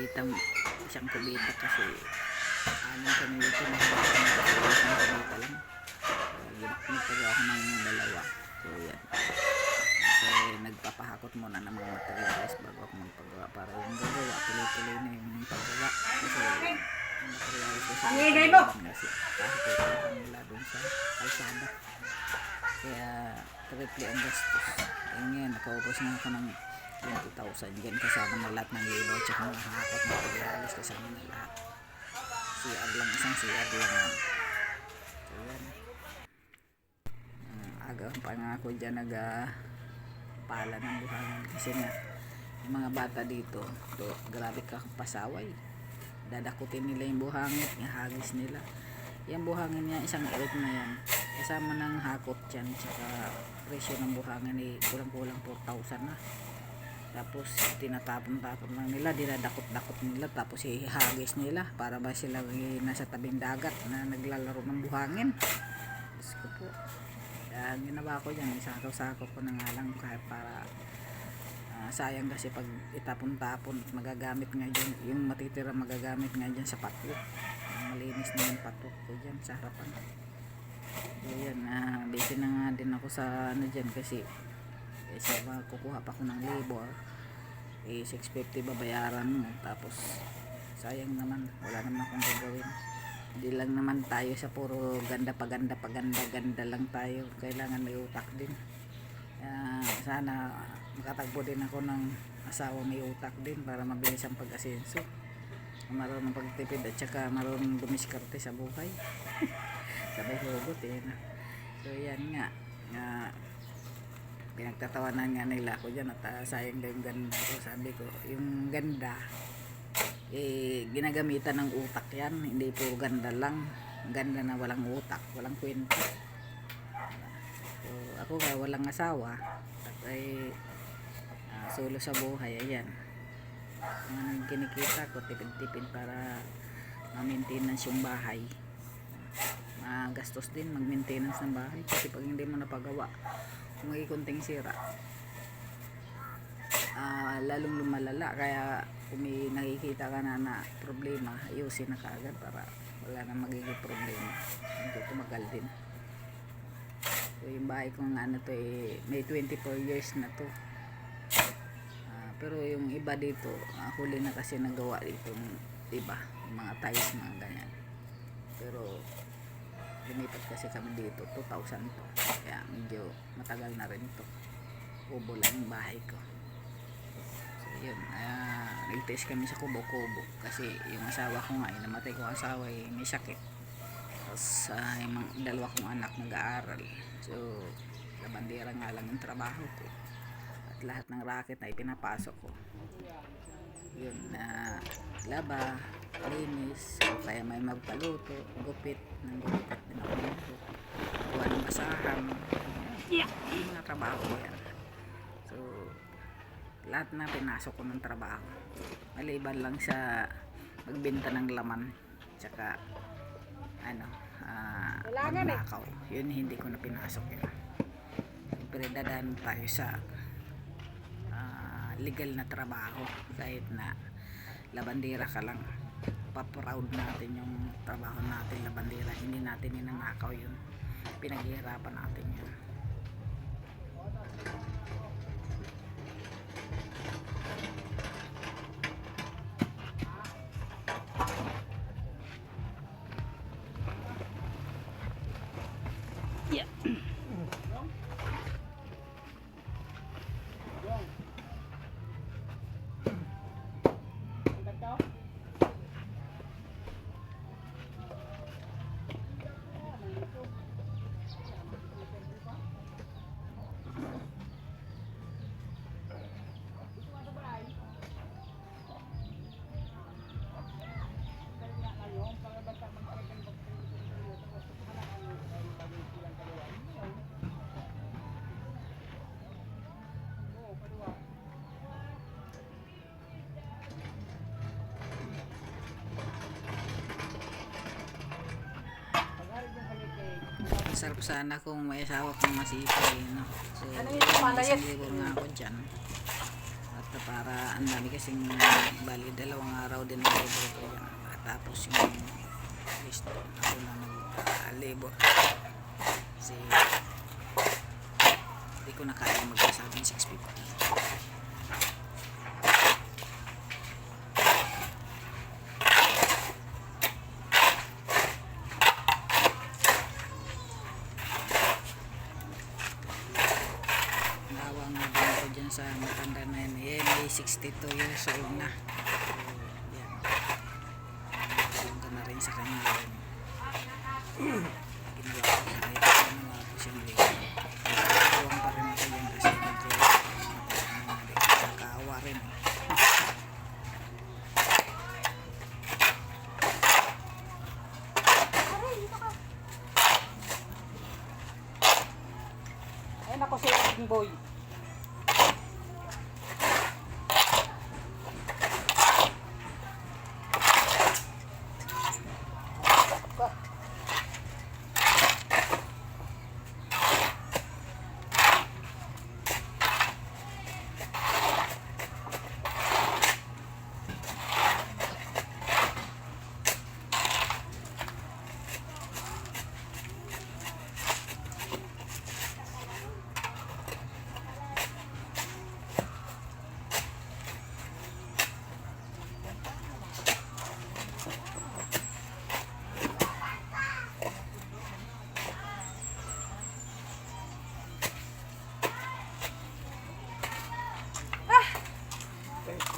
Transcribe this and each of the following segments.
isang kubita kasi anin kami dito na isang kubita lang. Nagpagawa ako ng dalawa. So yan. So nagpapahakot muna ng mga materials bago ako magpagawa para yung gagawa tuloy-tuloy na yung paggawa kasi yung materials kasi kasi kahit ito lang nila dun sa kalsada kaya tripli ang gastos. Ngayon nakaubos na ako ng 20,000 dyan kasama na lahat ng labor tsaka mga hakot na materials kasama na lahat. CR lang, isang CR lang. So yan. Aga pa nga ako dyan pala ng buhangin kasi nga yung mga bata dito grabe ka pasaway, dadakutin nila yung buhangin, yung hagis nila. Yung buhangin niya isang earth na yan kasama ng hakot dyan tsaka presyo ng buhangin kulang-kulang 4,000 na, tapos tinatapon-tapon lang nila, dinadakot-dakot nila tapos ihagis nila para ba sila nasa tabing dagat na naglalaro ng buhangin. Diyos ko po. Ginawa ko yan, isako-sako ko na nga lang kahit para sayang kasi pag itapon-tapon magagamit nga dyan, yung matitira magagamit nga dyan sa patok. Malinis na yung patok ko dyan sa harapan. So yan, busy na nga din ako sa dyan kasi kukuha pa ko ng labor 650 babayaran mo, tapos sayang naman, wala naman akong gagawin. Hindi lang naman tayo sa puro ganda lang tayo, kailangan may utak din. Sana makatagpo din ako ng asawa may utak din para mabilis ang pag-asenso, marunong pagtipid at saka marunong dumiskarte sa buhay. Sabay hugot so yan nga, pinagtatawanan nga nila ako dyan at sayang lang yung ganda ko. Sabi ko yung ganda ginagamitan ng utak yan, hindi po ganda lang, ganda na walang utak, walang kwenta. So ako nga walang asawa at ay solo sa buhay, ayan ang kinikita ko, tipid-tipid para ma-maintenance yung bahay. Magastos din mag-maintenance ng bahay kasi pag hindi mo napagawa kung may kunting sira lalong lumalala. Kaya kung may nakikita ka na problema, ayusin na kaagad para wala na magiging problema, hindi tumagal din. So yung bahay ko nga may 24 years na to, pero yung iba dito huli na kasi nagawa dito iba, yung mga tiles mga ganyan, pero lumipat kasi kami dito 2000 to, kaya medyo matagal na rin to, kubo lang yung bahay ko. So yun, nag-test kami sa kubo-kubo kasi yung asawa ko nga, namatay ko asawa may sakit, tapos yung dalawa kong anak nag-aaral, so labandera nga lang yung trabaho ko at lahat ng racket ay pinapasok ko. Yun, laba, linis, o kaya may magpaluto, gupit din ako nito, gawa ng basahan, yung mga trabaho ko yan. So lahat na pinasok ko ng trabaho, maliban lang sa magbenta ng laman tsaka magnakaw, yun hindi ko na pinasok yun. Siyempre dadaan tayo sa legal na trabaho, kahit na labandera ka lang, paproud natin yung trabaho natin labandera, hindi natin ninanakaw yun, pinaghihirapan natin yun. Yeah. Sarap sana kung may asawa kong masipag, no? So, isang libor nga ako dyan. At para ang dami kasing bali 2 araw din ang labor ko yan. Tapos yung listo ako na nag-labor kasi hindi ko na kaya magkasabing 650. Sa matanda na yan, may 62 years old na. So, yan. Alam ko na rin sa kanya yun. Ginawa ko sa kanya, ginawa ko siyang liga. Tuwang pa rin ako yan kasi medyo nakakaawa rin. Ayun ako si King Boy.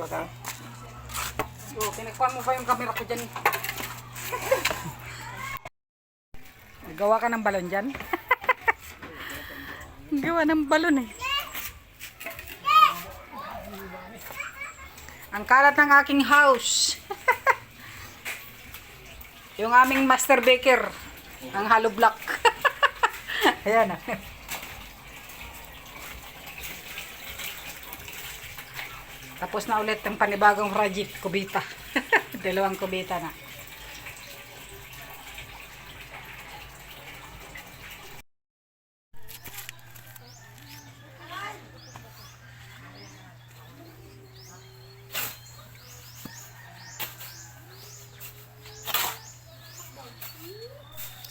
Ka? So, pinagkuhan mo pa yung camera ko dyan. Gawa ka ng balon dyan? Gawa ng balon eh. Ang kalat ng aking house. Yung aming master baker. Ang hollow block. Ayan ah. Tapos na ulit ang panibagong project, kubita. 2 kubita na.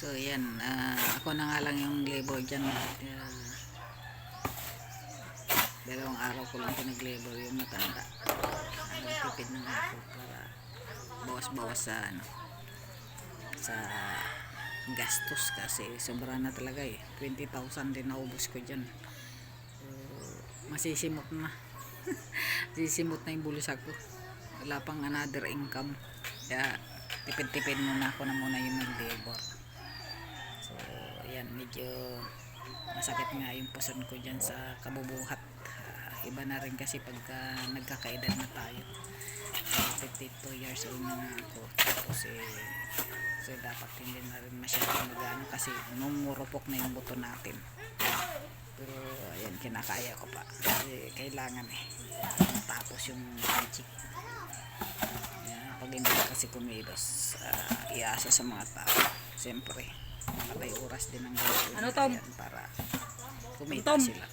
So yan, ako na nga lang yung labor dyan. 2 araw ko lang pinag-labor yung matanda. Nagtipid na ako para bawas-bawas sa sa gastos kasi sobra na talaga eh. 20,000 din naubos ko dyan. So, masisimot na. Masisimot na yung bulisak ko. Wala pang another income. Kaya tipid-tipid muna ako na muna yung nag-labor. So, yan, medyo masakit nga yung puson ko dyan sa kabubuhat. Iba na rin kasi pagka nagkakaedad na tayo. So, 52 years old na nga ako. Tapos so dapat hindi na rin masyadong magano kasi numurupok na yung buto natin. Pero ayan, kinakaya ko pa. Kasi kailangan matapos yung magic. Pag hindi kasi kumilos, iasa sa mga tao. Siyempre, may oras din ang gawin. Ano, Tom? Para kumita Tom? sila.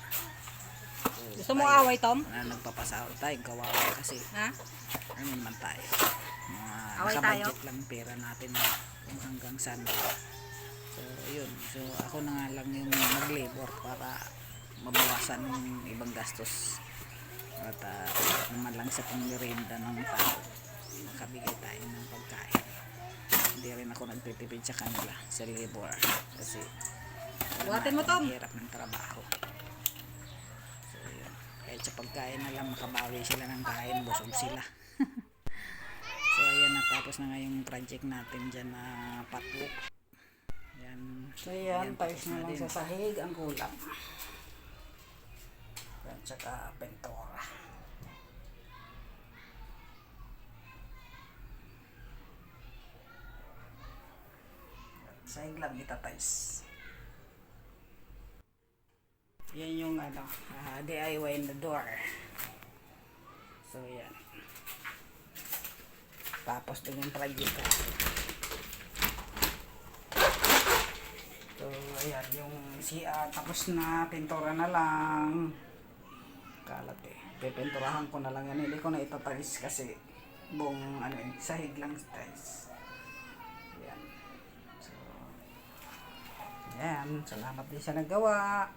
Gusto mo away, Tom? Nagpapasahod tayo, kawawa kasi. Ha? Ano naman tayo? Away Nakabudget lang pera natin kung hanggang saan. So, yun. So, ako na nga lang yung mag-labor para mabawasan yung ibang gastos. At naman lang sa pangmerienda ng tao. Makabigay tayo ng pagkain. Hindi rin ako nagtitipid sa kanila sa labor. Kasi buhatin mo, Tom. hirap ng trabaho. Kahit sa pagkain na lang makabawi sila ng kain, busog sila. So ayan, natapos na nga yung project natin dyan na patwalk. Yan. So yan, tiles na lang din sa sahig ang kulang. At saka pentora. Sahig lang itatiles. Yan yung DIY in the door. So yan. Tapos din yung project ko. So ayan yung tapos na, pintura na lang. kalat eh. Pipinturahan ko na lang yan. Hindi ko na itatagis kasi buong ano eh, sahig lang guys. Yan. So, yan. Salamat din sa naggawa.